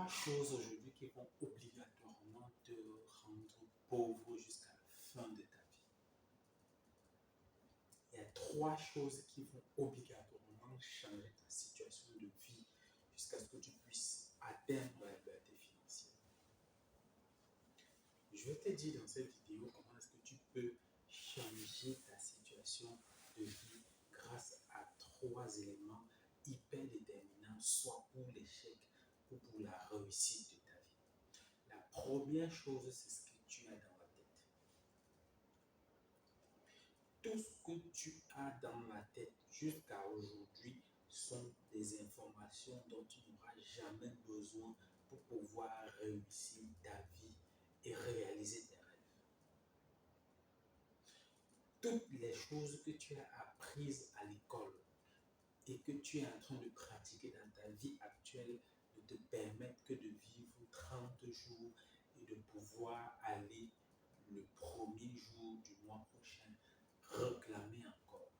trois choses aujourd'hui qui vont obligatoirement te rendre pauvre jusqu'à la fin de ta vie. Il y a trois choses qui vont obligatoirement changer ta situation de vie jusqu'à ce que tu puisses atteindre la liberté financière. Je vais te dire dans cette vidéo comment est-ce que tu peux changer ta situation de vie grâce à trois éléments hyper déterminants, soit pour l'échec ou pour la réussite de ta vie. La première chose, c'est ce que tu as dans la tête. Tout ce que tu as dans la tête jusqu'à aujourd'hui sont des informations dont tu n'auras jamais besoin pour pouvoir réussir ta vie et réaliser tes rêves. Toutes les choses que tu as apprises à l'école et que tu es en train de pratiquer dans ta vie actuelle ne te permettent que de vivre 30 jours et de pouvoir aller le premier jour du mois prochain réclamer encore.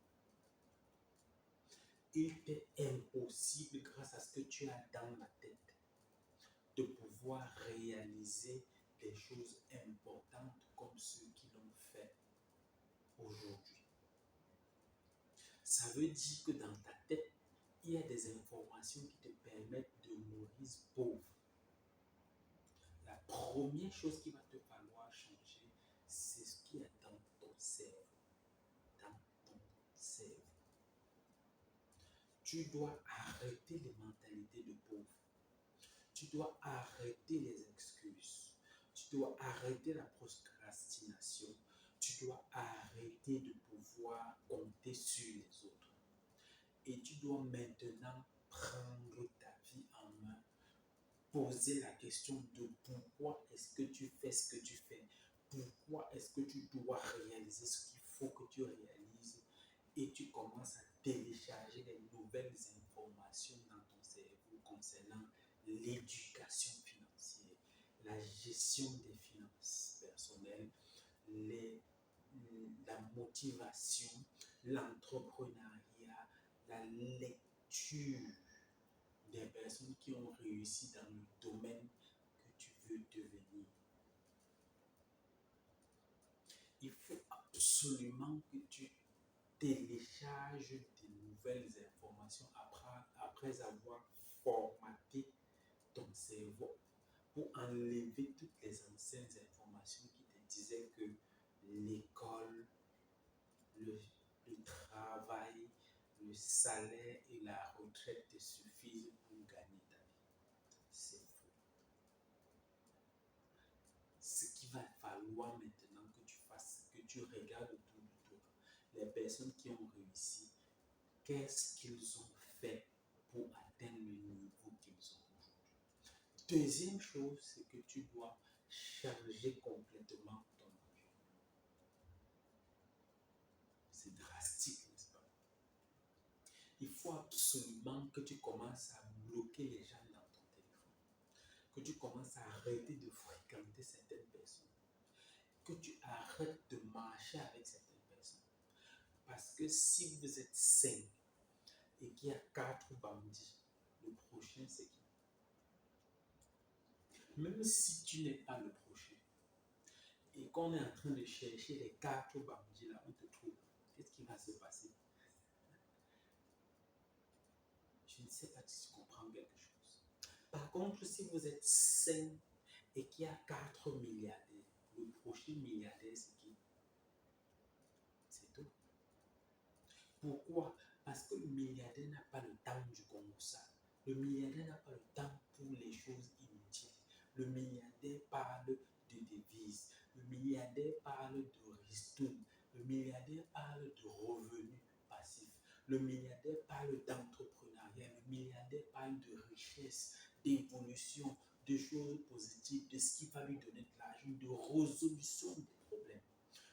Il t'est impossible, grâce à ce que tu as dans la tête, de pouvoir réaliser des choses importantes comme ceux qui l'ont fait aujourd'hui. Ça veut dire que dans ta tête, il y a des informations qui te permettent de mourir pauvre. La première chose qu'il va te falloir changer, c'est ce qui est dans ton cerveau. Dans ton cerveau. Tu dois arrêter les mentalités de pauvre. Tu dois arrêter les excuses. Tu dois arrêter la procrastination. Tu dois arrêter de pouvoir compter sur les autres. Et tu dois maintenant prendre ta vie en main. Poser la question de pourquoi est-ce que tu fais ce que tu fais. Pourquoi est-ce que tu dois réaliser ce qu'il faut que tu réalises. Et tu commences à télécharger les nouvelles informations dans ton cerveau concernant l'éducation financière, la gestion des finances personnelles, la motivation, l'entrepreneuriat, la lecture des personnes qui ont réussi dans le domaine que tu veux devenir. Il faut absolument que tu télécharges de nouvelles informations après avoir formaté ton cerveau pour enlever toutes les anciennes informations qui te disaient que l'école, le travail, le salaire et la retraite te suffisent pour gagner ta vie. C'est faux. Ce qu'il va falloir maintenant que tu fasses, que tu regardes autour de toi, les personnes qui ont réussi, qu'est-ce qu'ils ont fait pour atteindre le niveau qu'ils ont aujourd'hui. Deuxième chose, c'est que tu dois changer complètement ton environnement. C'est drastique, n'est-ce pas? Il faut absolument que tu commences à bloquer les gens dans ton téléphone, que tu commences à arrêter de fréquenter certaines personnes, que tu arrêtes de marcher avec certaines personnes. Parce que si vous êtes 5 et qu'il y a 4 bandits, le prochain c'est qui? Même si tu n'es pas le prochain et qu'on est en train de chercher les 4 bandits là, on te trouve, qu'est-ce qui va se passer? Je ne sais pas si tu comprends quelque chose. Par contre, si vous êtes 5 et qu'il y a 4 milliardaires, le prochain milliardaire c'est qui? C'est toi. Pourquoi? Parce que le milliardaire n'a pas le temps du conversation. Le milliardaire n'a pas le temps pour les choses inutiles. Le milliardaire parle de devises. Le milliardaire parle de ristournes. Le milliardaire parle de revenus passifs. Le milliardaire parle d'entrepreneuriat. Le milliardaire parle de richesse, d'évolution, de choses positives, de ce qui va lui donner de l'argent, de résolution des problèmes.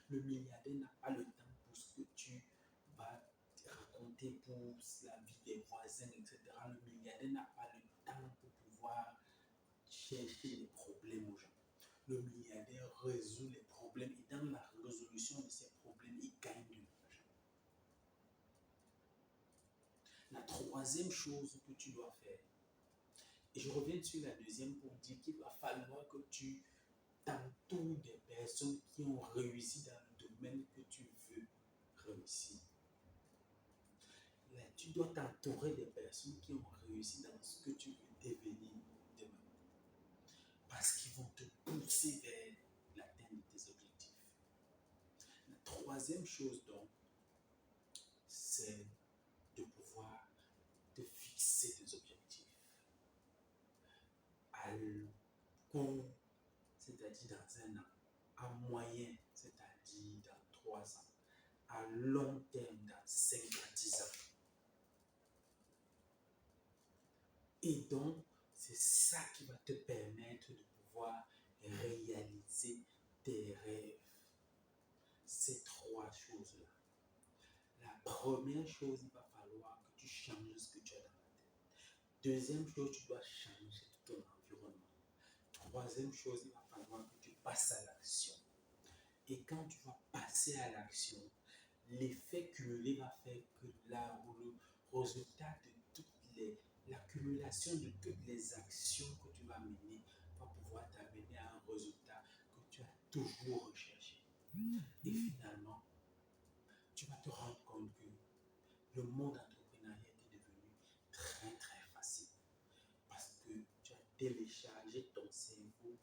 Le milliardaire n'a pas le temps pour ce que tu vas raconter pour la vie des voisins, etc. Le milliardaire n'a pas le temps pour pouvoir chercher les problèmes aux gens. Le milliardaire résout les problèmes et dans la résolution de ces problèmes, il gagne de l'argent. La troisième chose que tu dois faire, Et je reviens sur la deuxième pour dire qu'il va falloir que tu t'entoures des personnes qui ont réussi dans le domaine que tu veux réussir. Là, tu dois t'entourer des personnes qui ont réussi dans ce que tu veux devenir demain. Parce qu'ils vont te pousser vers l'atteinte de tes objectifs. La troisième chose, donc, c'est de pouvoir te fixer des objectifs à court, c'est-à-dire dans un an, à moyen, c'est-à-dire dans 3 ans, à long terme, dans 5 à 10 ans. Et donc, c'est ça qui va te permettre de pouvoir réaliser tes rêves. Ces trois choses-là. La première chose, il va falloir que tu changes ce que tu as dans la tête. Deuxième chose, tu dois changer ton environnement. Troisième chose, il va falloir que tu passes à l'action. Et quand tu vas passer à l'action, l'effet cumulé va faire que là où le résultat de l'accumulation de toutes les actions que tu vas mener va pouvoir t'amener à un résultat que tu as toujours recherché. Et finalement, tu vas te rendre compte que le monde entrepreneurial est devenu très très facile parce que tu as téléchargé ton cerveau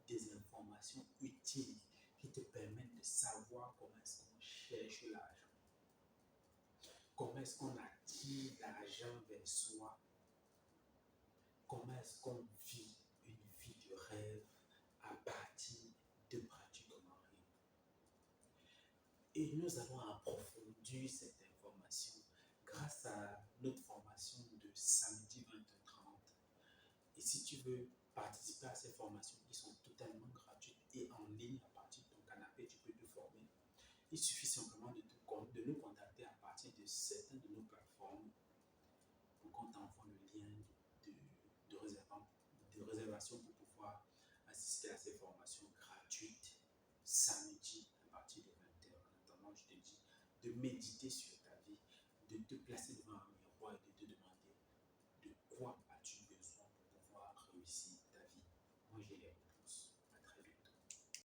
des informations utiles qui te permettent de savoir comment est-ce qu'on cherche l'argent, comment est-ce qu'on attire l'argent vers soi, comment est-ce qu'on vit une vie de rêve à partir de pratiquement rien. Et nous allons approfondir cette information grâce à notre formation de samedi 20h30. Et si tu veux participer à ces formations qui sont totalement gratuites et en ligne à partir de ton canapé, tu peux te former. Il suffit simplement de nous contacter à partir de certaines de nos plateformes pour qu'on t'envoie le lien de réservation pour pouvoir assister à ces formations gratuites samedi à partir de 20h. En attendant, je te dis de méditer sur ta vie, de te placer devant un miroir et de te demander de quoi as-tu besoin pour pouvoir réussir ta vie. Moi, j'ai